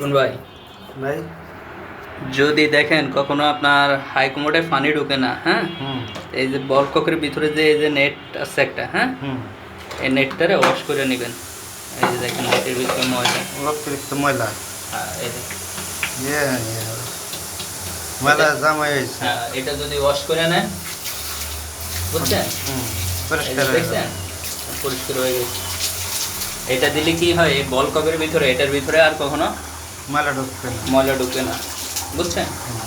কোন ভাই ভাই। যদি দেখেন কখনো আপনার হাই কমোডে পানি ঢুকে না, হ্যাঁ, হুম এই যে বল ককের ভিতরে যে এই যে নেট আছে একটা, হ্যাঁ, হুম এই নেটটারে ওয়াশ করে নেবেন। এই যে দেখেন নেটের ভিতরে ময়লা। অতিরিক্ত ময়লা। এই যে ইয়ে ইয়ে, ময়লা জামাই হয়েছে। হ্যাঁ, এটা যদি ওয়াশ করে নেন, বুঝছেন, হুম এই পরিষ্কার যে হয়ে দেখছেন যাবে। পরিষ্কার হয়ে গেছে। এটা দিলে কি হয়, এই বল ককের ভিতরে এটার ভিতরে আর কখনো ময়লা ঢুকবে না। ময়লা ঢুকে না, বুঝছেন। হুম,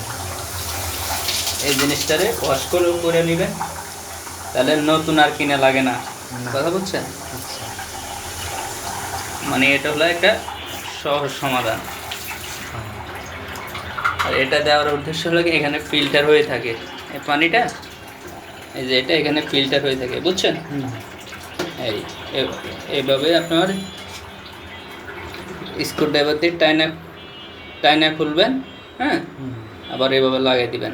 এই জিনিসটারে ওয়াশ করে নেবেন, তাহলে নতুন আর কিনা লাগে না। না। কথা বুঝছেন, আচ্ছা। মানে এটা হলো একটা সহজ সমাধান। হুম, আর এটা দেওয়ার উদ্দেশ্য হলো কি, এখানে ফিল্টার হয়ে থাকে এই পানিটা, এই যে এটা এখানে ফিল্টার হয়ে থাকে, বুঝছেন। হুম, এই এইভাবে আপনার স্ক্রু ড্রাইভার দিয়ে টাইনা টাইনা খুলবেন, হ্যাঁ, হুম, আবার এইভাবে লাগাই দিবেন।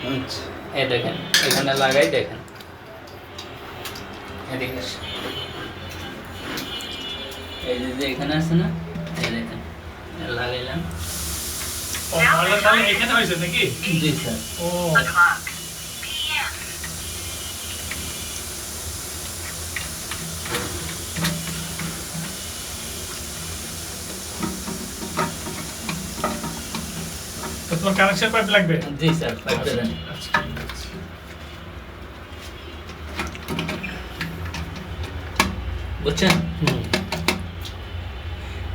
আচ্ছা। এই দেখেন, এখানে লাগাই দেখেন, এদিকে আসেন। এই যে এখানে আছে না, এই দেখেন লাগাইলাম। ও ময়লা তাহলে এখানে হয়েছে নাকি? জি স্যার। ও তো তোমার কানেকশন পাইপ লাগবে? জি স্যার, পাইপটা দেন। আচ্ছা, ঠিক আছে। বুঝছেন, হুম,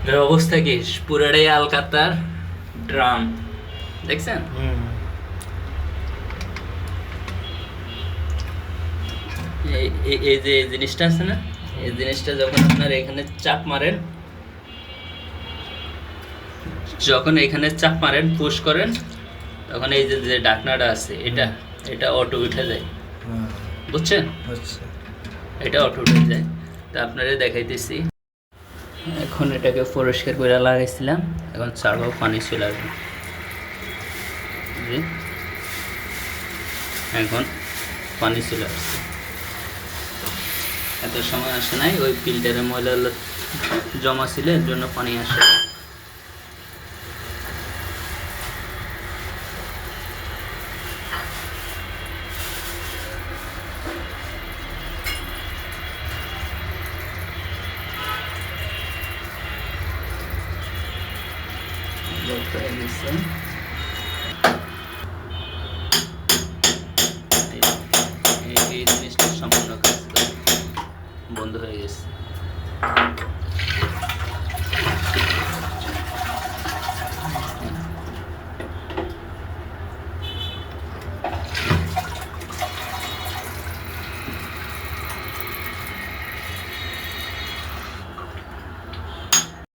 এর অবস্থা কি, পুরাটাই আলকাতার ড্রাম, দেখছেন। হুম, এই যে এই জিনিসটা আছে না, এই জিনিসটা যখন আপনার এখানে চাপ মারেন, যখন এখানে চাপ মারেন পুশ করেন, তখন এই যে যে ঢাকনাটা আছে এটা এটা অটো উঠে যায়, হুম, বুঝছেন, আচ্ছা। এটা অটো উঠে যায়। তা আপনারা দেখাইতেছি, এখন এটাকে পরিষ্কার করে লাগাইছিলাম, এখন ছাড়বো, পানি চলে আসবে। জি, এখন পানি চলে আসছে, এত সময় আসে নাই, ওই ফিল্টারে ময়লা জমা ছিল, এর জন্য পানি আসে। এই জিনিসটা সম্পূর্ণ কাজ করে বন্ধ হয়ে গেছে।